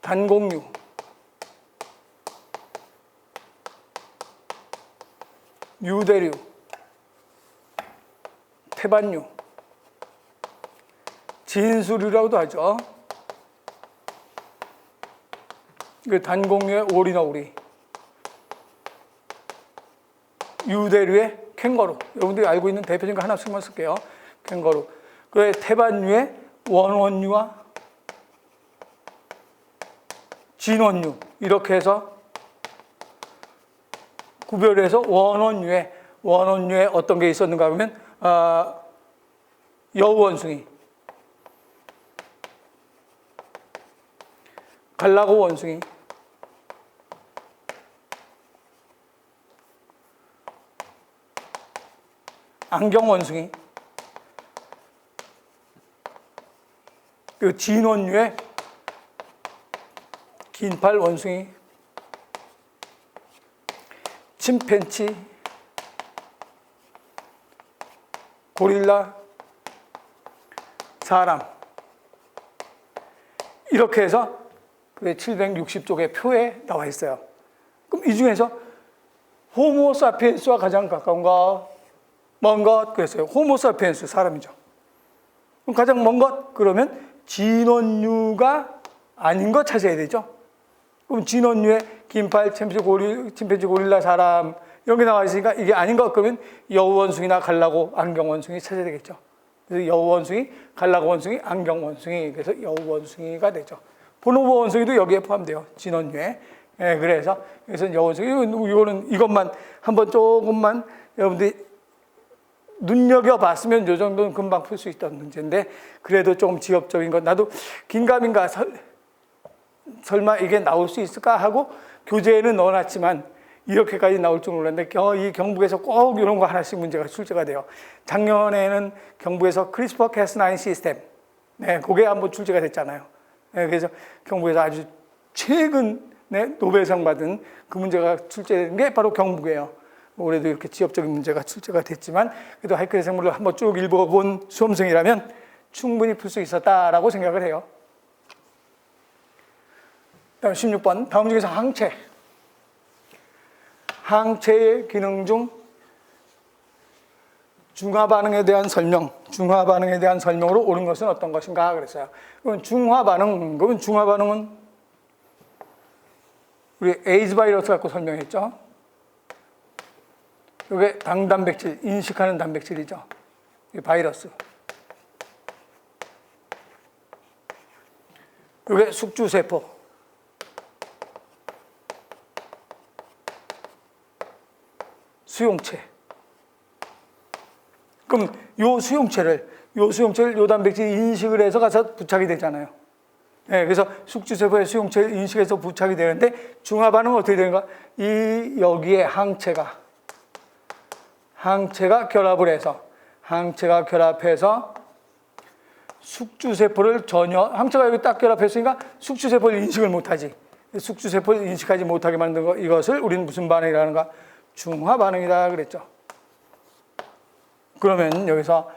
단공류, 유대류, 태반류, 진수류라고도 하죠. 단공류의 오리나 오리, 유대류의 캥거루. 여러분들이 알고 있는 대표적인 거 하나씩만 쓸게요. 캥거루. 그 태반류의 원원류와 진원류. 이렇게 해서 구별해서 원원류에 어떤 게 있었는가 하면 여우원숭이, 갈라고 원숭이, 안경원숭이, 그 진원류의 긴팔 원숭이, 침팬치, 고릴라, 사람. 이렇게 해서 760쪽의 표에 나와 있어요. 그럼 이 중에서 호모사피엔스와 가장 가까운 것, 먼 것, 그랬어요. 호모사피엔스, 사람이죠. 그럼 가장 먼 것, 그러면 진원류가 아닌 거 찾아야 되죠. 그럼 진원류에 긴팔, 침팬지, 고릴라, 사람 이런 게 나와 있으니까 이게 아닌 것 그러면 여우원숭이나 갈라고, 안경원숭이 찾아야 되겠죠. 그래서 여우원숭이, 갈라고원숭이, 안경원숭이, 그래서 여우원숭이가 되죠. 보노보 원숭이도 여기에 포함돼요. 진원류에. 예, 그래서 여우원숭이, 이것만 한번 조금만 여러분들이 눈여겨봤으면 이 정도는 금방 풀 수 있던 문제인데, 그래도 조금 지엽적인 건 나도 긴가민가 설마 이게 나올 수 있을까 하고 교재에는 넣어놨지만 이렇게까지 나올 줄 몰랐는데 이 경북에서 꼭 이런 거 하나씩 문제가 출제가 돼요. 작년에는 경북에서 크리스퍼 캐스9 시스템, 네, 그게 한번 출제가 됐잖아요. 네, 그래서 경북에서 아주 최근에 노벨상 받은 그 문제가 출제된 게 바로 경북이에요. 올해도 이렇게 지엽적인 문제가 출제가 됐지만 그래도 하이크의 생물을 한번 쭉 읽어본 수험생이라면 충분히 풀 수 있었다라고 생각을 해요. 다음 16번, 다음 중에서 항체. 항체의 기능 중 중화 반응에 대한 설명으로 옳은 것은 어떤 것인가 그랬어요. 그럼 중화 반응은 우리 에이즈 바이러스 갖고 설명했죠. 이게 당단백질, 인식하는 단백질이죠. 이 바이러스. 이게 숙주세포. 수용체. 그럼 요 수용체를 요 단백질 인식을 해서 가서 부착이 되잖아요. 네, 그래서 숙주세포의 수용체를 인식해서 부착이 되는데 중화 반응은 어떻게 되는가? 여기에 항체가 결합해서 숙주세포를 항체가 여기 딱 결합했으니까 숙주세포를 인식을 못하지. 숙주세포를 인식하지 못하게 만든 거, 이것을 우리는 무슨 반응이라는가? 중화 반응이다 그랬죠. 그러면 여기서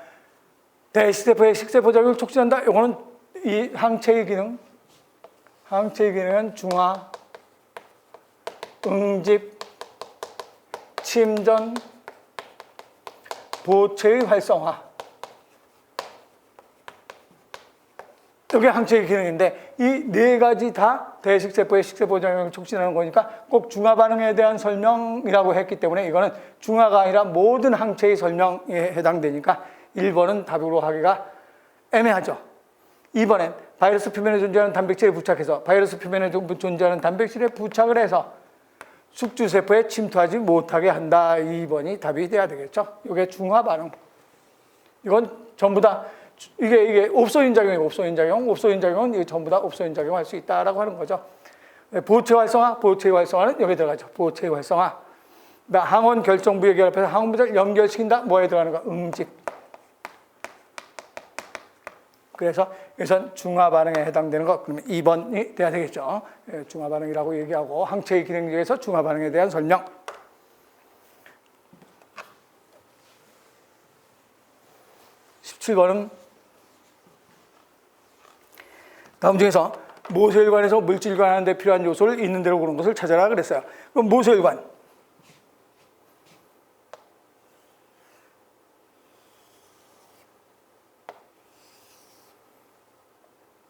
대식세포의 식세포 작용을 촉진한다. 이거는 이 항체의 기능은 중화, 응집, 침전, 보체의 활성화. 이게 항체의 기능인데 이 네 가지 다 대식세포의 식세포 작용을 촉진하는 거니까 꼭 중화 반응에 대한 설명이라고 했기 때문에 이거는 중화가 아니라 모든 항체의 설명에 해당되니까 1번은 답으로 하기가 애매하죠. 2번엔 바이러스 표면에 존재하는 단백질에 부착을 해서 숙주세포에 침투하지 못하게 한다. 2번이 답이 돼야 되겠죠. 이게 중화 반응. 이건 전부 다 이게 옵소인 작용이에요. 옵소인 작용은 이게 전부 다 옵소인 작용할 수 있다라고 하는 거죠. 보체 활성화는 여기 들어가죠. 보체 활성화. 항원 결정 부위에 결합해서 항원 부위를 연결시킨다. 뭐에 들어가는가? 응집. 그래서 여기선 중화 반응에 해당되는 것, 그러면 2번이 돼야 되겠죠. 중화 반응이라고 얘기하고 항체의 기능 중에서 중화 반응에 대한 설명. 17번은 다음 중에서 모세혈관에서 물질 교환하는 데 필요한 요소를 있는 대로 고른 것을 찾아라 그랬어요. 그럼 모세혈관.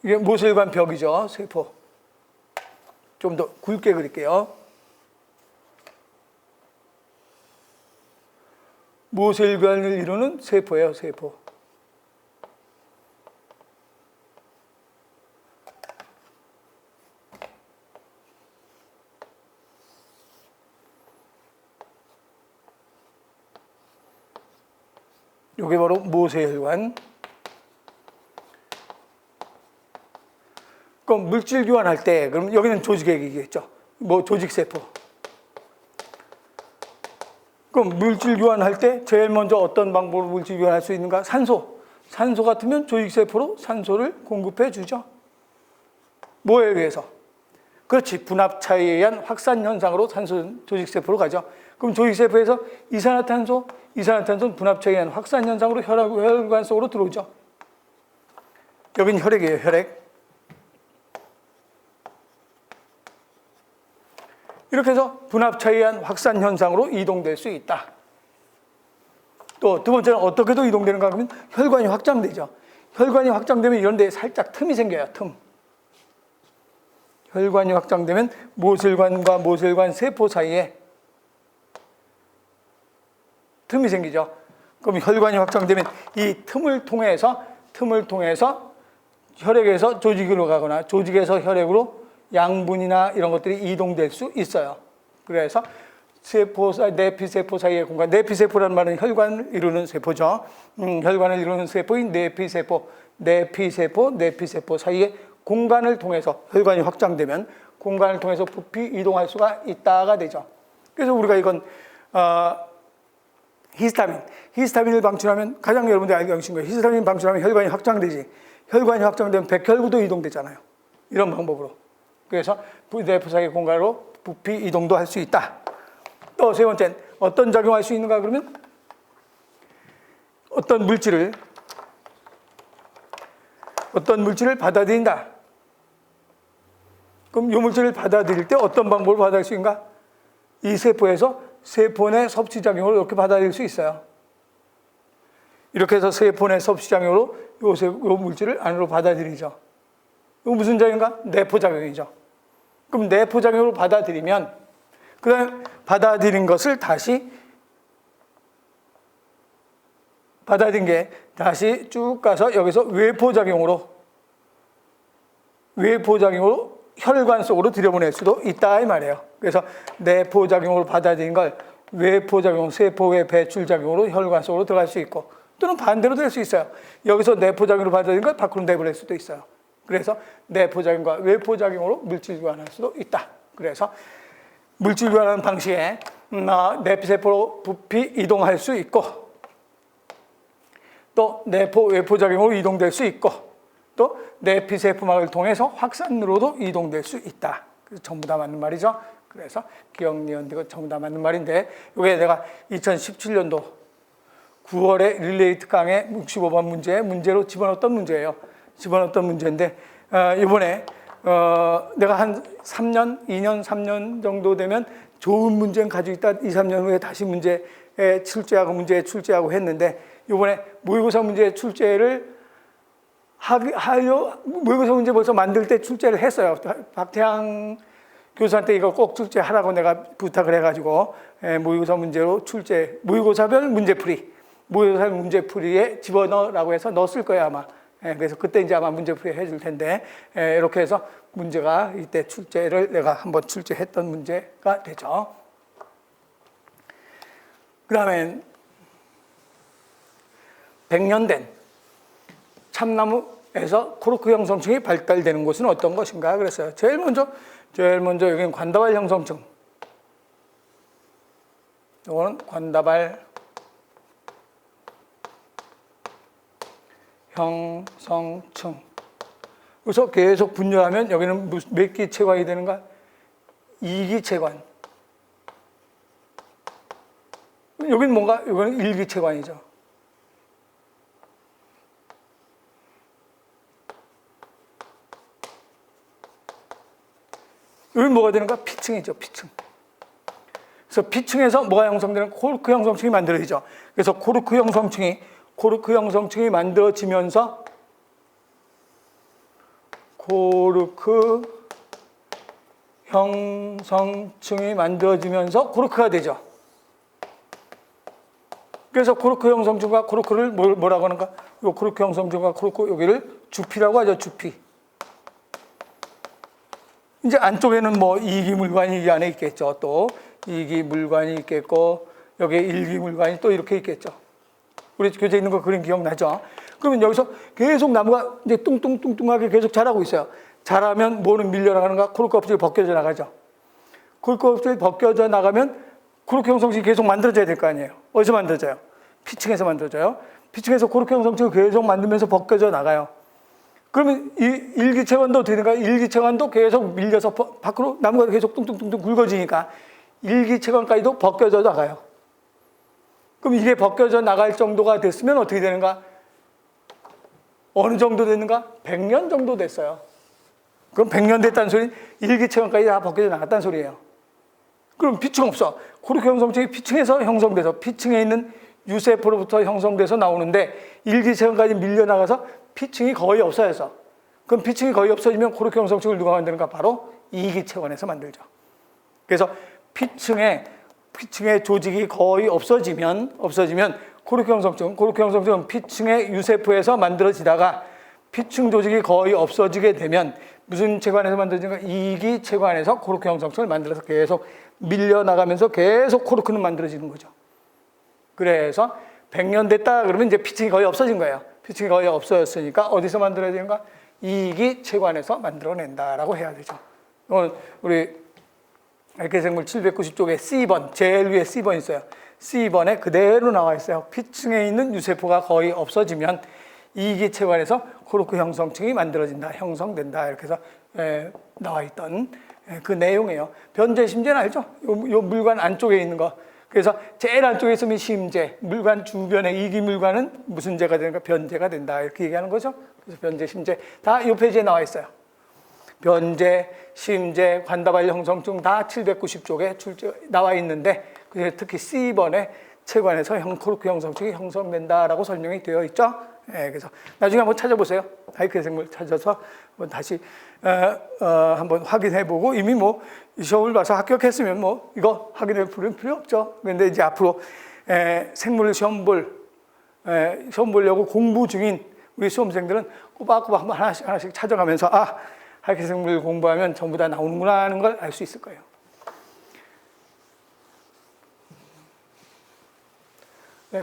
이게 모세혈관 벽이죠. 세포. 좀 더 굵게 그릴게요. 모세혈관을 이루는 세포예요. 세포. 이게 바로 모세혈관. 그럼 물질 교환할 때, 그럼 여기는 조직액이겠죠. 조직세포. 그럼 물질 교환할 때 제일 먼저 어떤 방법으로 물질 교환할 수 있는가? 산소. 산소 같으면 조직세포로 산소를 공급해 주죠. 뭐에 의해서? 그렇지. 분압 차이에 의한 확산 현상으로 산소 조직세포로 가죠. 그럼 조직세포에서 이산화탄소는 분압 차이에 의한 확산 현상으로 혈관 속으로 들어오죠. 여긴 혈액이에요. 혈액. 이렇게 해서 분압 차이에 의한 확산 현상으로 이동될 수 있다. 또 두 번째는 어떻게도 이동되는가 하면 혈관이 확장되죠. 혈관이 확장되면 이런 데에 살짝 틈이 생겨요. 틈. 혈관이 확장되면 모세혈관과 모세혈관 세포 사이에 틈이 생기죠. 그럼 혈관이 확장되면 이 틈을 통해서 혈액에서 조직으로 가거나 조직에서 혈액으로 양분이나 이런 것들이 이동될 수 있어요. 그래서 내피세포 사이의 공간, 내피세포라는 말은 혈관을 이루는 세포죠. 혈관을 이루는 세포인 내피세포 사이의 공간을 통해서 혈관이 확장되면 공간을 통해서 부피 이동할 수가 있다가 되죠. 그래서 우리가 이건 히스타민을 방출하면 가장 여러분들이 알고 계신 거예요. 히스타민 방출하면 혈관이 확장되지. 혈관이 확장되면 백혈구도 이동되잖아요. 이런 방법으로. 그래서 내포 사이의 공간으로 부피 이동도 할 수 있다. 또 세 번째는 어떤 작용할 수 있는가 그러면 어떤 물질을 받아들인다. 그럼 이 물질을 받아들일 때 어떤 방법을 받아들일 수 있는가? 이 세포에서 세포 내 섭취작용으로 이렇게 받아들일 수 있어요. 이렇게 해서 세포 내 섭취작용으로 이 물질을 안으로 받아들이죠. 이거 무슨 작용인가? 내포작용이죠. 그럼 내포작용으로 받아들이면 그 다음에 받아들인 것을 받아들인 게 다시 쭉 가서 여기서 외포작용으로 혈관 속으로 들여보낼 수도 있다 이 말이에요. 그래서 내포작용으로 받아들인 걸 외포작용, 세포의 배출작용으로 혈관 속으로 들어갈 수 있고 또는 반대로 될 수 있어요. 여기서 내포작용으로 받아들인 걸 밖으로 내보낼 수도 있어요. 그래서 내포작용과 외포작용으로 물질 교환할 수도 있다. 그래서 물질 교환하는 방식에 내피세포로 부피 이동할 수 있고 또 내포 외포작용으로 이동될 수 있고 또 내피세포막을 통해서 확산으로도 이동될 수 있다. 그래서 전부 다 맞는 말이죠. 그래서 기억니언 전부 다 맞는 말인데 이게 내가 2017년도 9월에 릴레이 특강에 65번 문제로 집어넣었던 문제예요. 집어넣었던 문제인데 이번에 내가 한 2년, 3년 정도 되면 좋은 문제는 가지고 있다. 2, 3년 후에 다시 문제에 출제하고 했는데 이번에 모의고사 문제 출제를 모의고사 문제 벌써 만들 때 출제를 했어요. 박태양 교수한테 이거 꼭 출제하라고 내가 부탁을 해가지고 모의고사 문제로 모의고사별 문제풀이에 집어넣으라고 해서 넣었을 거예요 아마. 그래서 그때 이제 아마 문제풀이 해줄 텐데 이렇게 해서 문제가 이때 출제를 내가 한번 출제했던 문제가 되죠. 그 다음에 100년 된 참나무에서 코르크 형성층이 발달되는 곳은 어떤 것인가 그랬어요. 제일 먼저 여기는 관다발 형성층. 이거는 관다발 형성층. 그래서 계속 분열하면 여기는 몇 기 체관이 되는가? 2기 체관. 여기는 뭔가? 여기는 1기 체관이죠. 여기 뭐가 되는가? 피층이죠, 피층. 그래서 피층에서 뭐가 형성되는? 코르크 형성층이 만들어지죠. 그래서 코르크 형성층이 만들어지면서 코르크가 되죠. 그래서 코르크 형성층과 코르크를 뭐라고 하는가? 이 코르크 형성층과 코르크 여기를 주피라고 하죠, 주피. 이제 안쪽에는 뭐 2기 물관이 이 안에 있겠죠. 또 2기 물관이 있겠고 여기에 1기 물관이 또 이렇게 있겠죠. 우리 교재에 있는 거 그림 기억나죠? 그러면 여기서 계속 나무가 이제 뚱뚱뚱뚱하게 계속 자라고 있어요. 자라면 뭐는 밀려나가는가? 코르크 껍질이 벗겨져 나가죠. 코르크 껍질이 벗겨져 나가면 코르크 형성층이 계속 만들어져야 될 거 아니에요. 어디서 만들어져요? 피층에서 만들어져요. 피층에서 코르크 형성층을 계속 만들면서 벗겨져 나가요. 그러면 이 일기체관도 어떻게 되는가? 일기체관도 계속 밀려서 밖으로 나무가 계속 뚱뚱뚱뚱 굵어지니까 일기체관까지도 벗겨져 나가요. 그럼 이게 벗겨져 나갈 정도가 됐으면 어떻게 되는가? 어느 정도 됐는가? 100년 정도 됐어요. 그럼 100년 됐다는 소리는 일기체관까지 다 벗겨져 나갔다는 소리예요. 그럼 피층 없어. 코르크 형성층이 피층에서 형성돼서 피층에 있는 유세포로부터 형성돼서 나오는데 일기체관까지 밀려나가서 피층이 거의 없어져서. 그럼 피층이 거의 없어지면 코르크 형성층을 누가 만드는가? 바로 이기체관에서 만들죠. 그래서 피층의 조직이 거의 없어지면 코르크 형성층은 피층의 유세포에서 만들어지다가 피층 조직이 거의 없어지게 되면 무슨 체관에서 만들어지는가? 이기체관에서 코르크 형성층을 만들어서 계속 밀려나가면서 계속 코르크는 만들어지는 거죠. 그래서 100년 됐다 그러면 이제 피층이 거의 없어진 거예요. 피층이 거의 없어졌으니까 어디서 만들어야 되는가? 이기체관에서 만들어낸다라고 해야 되죠. 우리 알케생물 790쪽에 C번, 제일 위에 C번 있어요. C번에 그대로 나와 있어요. 피층에 있는 유세포가 거의 없어지면 이기체관에서 코르크 형성층이 만들어진다, 형성된다 이렇게 해서 나와 있던 그 내용이에요. 변제, 심제는 알죠? 요 물관 안쪽에 있는 거. 그래서 제일 안쪽에 있으면 심제, 물관 주변의 이기물관은 무슨 제가 되는가? 변제가 된다 이렇게 얘기하는 거죠. 그래서 변제, 심제 다 이 페이지에 나와 있어요. 변제, 심제, 관다발 형성증 다 790쪽에 나와 있는데 특히 C번에 체관에서 코르크 형성증이 형성된다라고 설명이 되어 있죠. 그래서 나중에 한번 찾아보세요. 알케생물 찾아서 다시 한번 확인해보고 이미 뭐 시험을 봐서 합격했으면 뭐 이거 확인해 필요 없죠. 그런데 이제 앞으로 생물 시험 보려고 공부 중인 우리 수험생들은 꼬박꼬박 한번 하나씩 찾아가면서 알케생물 공부하면 전부 다 나오는구나 하는 걸 알 수 있을 거예요.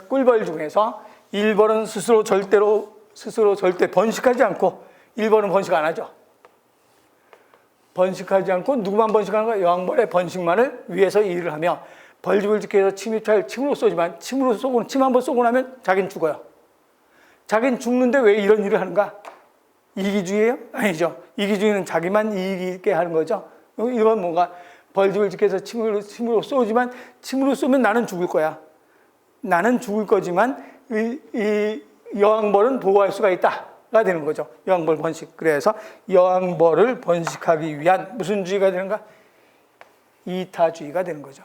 꿀벌 중에서 1번은 스스로 절대 번식하지 않고 1번은 번식 안 하죠. 번식하지 않고 누구만 번식하는가? 여왕벌의 번식만을 위해서 일을 하며 벌집을 짓기 위해서 침으로 쏘지만 침 한 번 쏘고 나면 자기는 죽어요. 자기는 죽는데 왜 이런 일을 하는가? 이기주의예요? 아니죠. 이기주의는 자기만 이익 있게 하는 거죠. 이건 뭔가 벌집을 짓기 위해서 침으로 쏘지만 침으로 쏘면 나는 죽을 거야. 나는 죽을 거지만 이 여왕벌은 보호할 수가 있다가 되는 거죠. 여왕벌 번식. 그래서 여왕벌을 번식하기 위한 무슨 주의가 되는가? 이타주의가 되는 거죠.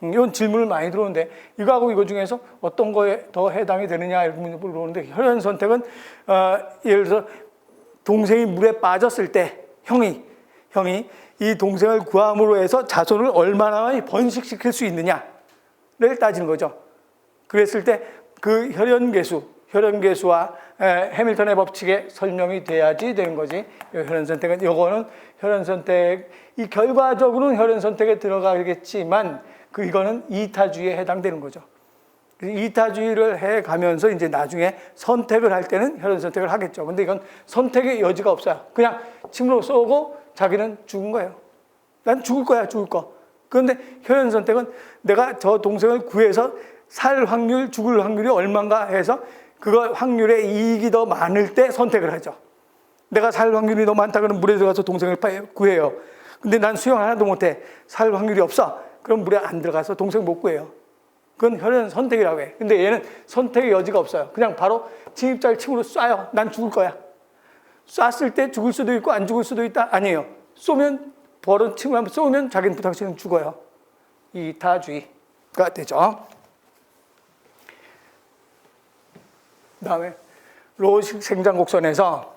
이런 질문을 많이 들어오는데 이거하고 이거 중에서 어떤 거에 더 해당이 되느냐 이렇게 물어보는데 혈연 선택은 예를 들어서 동생이 물에 빠졌을 때 형이 이 동생을 구함으로 해서 자손을 얼마나 많이 번식시킬 수 있느냐를 따지는 거죠. 그랬을 때 그 혈연계수와 해밀턴의 법칙에 설명이 돼야지 되는 거지. 혈연 선택은 이거는 혈연 선택 이 결과적으로는 혈연 선택에 들어가겠지만 이거는 이타주의에 해당되는 거죠. 이타주의를 해 가면서 이제 나중에 선택을 할 때는 혈연 선택을 하겠죠. 근데 이건 선택의 여지가 없어요. 그냥 침으로 쏘고 자기는 죽은 거예요. 난 죽을 거야, 죽을 거. 그런데 혈연 선택은 내가 저 동생을 구해서 살 확률, 죽을 확률이 얼마인가 해서 그거 확률의 이익이 더 많을 때 선택을 하죠. 내가 살 확률이 더 많다 그러면 물에 들어가서 동생을 구해요. 근데 난 수영 하나도 못해. 살 확률이 없어. 그럼 물에 안 들어가서 동생 못 구해요. 그건 혈연 선택이라고 해. 근데 얘는 선택의 여지가 없어요. 그냥 바로 침입자를 침으로 쏴요. 난 죽을 거야. 쐈을 때 죽을 수도 있고 안 죽을 수도 있다? 아니에요. 쏘면 벌은 침을 한번 쏘면 자기는 부탁시는 죽어요. 이타주의가 되죠. 그 다음에 로식 생장곡선에서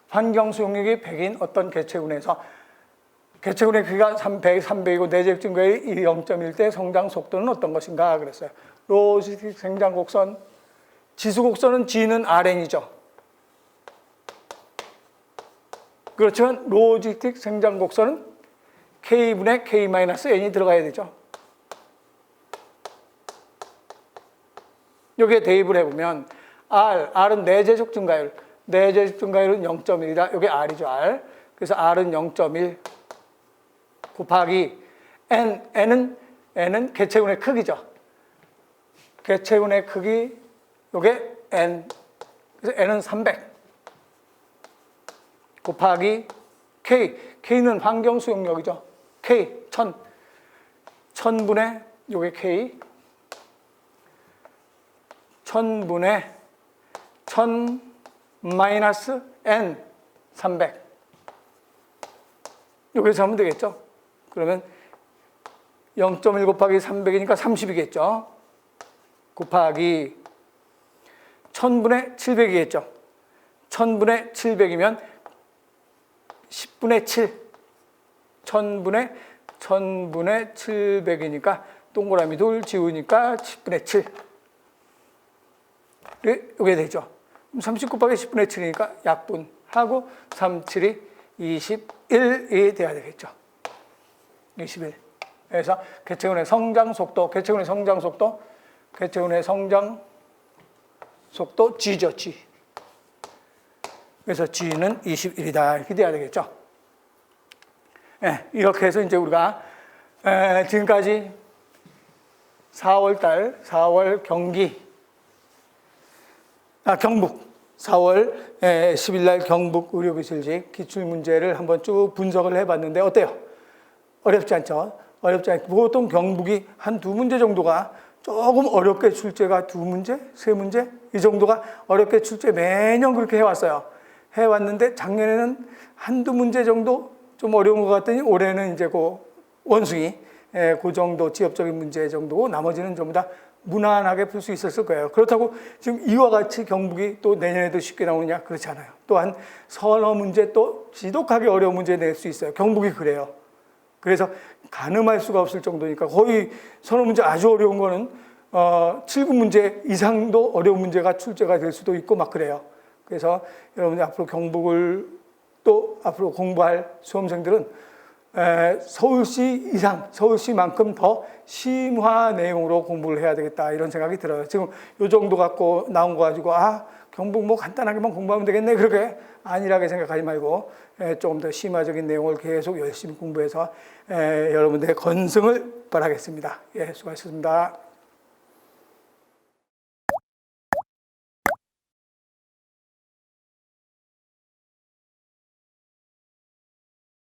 환경 수용력이 100인 어떤 개체군에서 개체군의 크기가 300이고 내재적 증가율이 0.1 때 성장 속도는 어떤 것인가 그랬어요. 로식 생장곡선 지수곡선은 G는 RN이죠. 그렇지만 로지틱 생장곡선은 K분의 K-N이 들어가야 되죠. 여기에 대입을 해보면 R은 내재적 증가율. 내재적 증가율은 0.1이다. 여기 R이죠, R. 그래서 R은 0.1 곱하기 N은 개체군의 크기죠. 개체군의 크기, 요게 N. 그래서 N은 300 곱하기 K. K는 환경 수용력이죠. K, 1000분의 요게 K. 1000분의 1000 마이너스 N 300. 여기서 하면 되겠죠. 그러면 0.1 곱하기 300이니까 30이겠죠. 곱하기 1000분의 700이겠죠. 1000분의 700이면 10분의 7. 1000분의 700이니까 동그라미 둘 지우니까 10분의 7. 이게 되죠. 30 곱하기 10분의 7이니까 약분하고 3, 7이 21이 돼야 되겠죠. 21. 그래서 개체군의 성장 속도 G죠, G. 그래서 G는 21이다. 이렇게 돼야 되겠죠. 네, 이렇게 해서 이제 우리가 지금까지 4월 경북 4월 10일 날 경북 의료기술직 기출문제를 한번 쭉 분석을 해봤는데 어때요? 어렵지 않죠? 어렵지 않고 보통 경북이 한 2문제 정도가 조금 어렵게 출제가 2문제, 3문제 이 정도가 어렵게 출제 매년 그렇게 해왔어요. 해왔는데 작년에는 한두 문제 정도 좀 어려운 것 같더니 올해는 이제 그 원숭이 그 정도 지역적인 문제 정도고 나머지는 전부 다 무난하게 풀 수 있었을 거예요. 그렇다고 지금 이와 같이 경북이 또 내년에도 쉽게 나오느냐? 그렇지 않아요. 또한 서너 문제 또 지독하게 어려운 문제 낼 수 있어요. 경북이 그래요. 그래서 가늠할 수가 없을 정도니까 거의 서너 문제 아주 어려운 거는 7-9문제 이상도 어려운 문제가 출제가 될 수도 있고 막 그래요. 그래서 여러분들 앞으로 경북을 또 앞으로 공부할 수험생들은 서울시 이상, 서울시만큼 더 심화 내용으로 공부를 해야 되겠다 이런 생각이 들어요. 지금 이 정도 갖고 나온 거 가지고 경북 뭐 간단하게만 공부하면 되겠네 그렇게 안일하게 생각하지 말고 조금 더 심화적인 내용을 계속 열심히 공부해서 여러분들의 건승을 바라겠습니다. 예, 수고하셨습니다.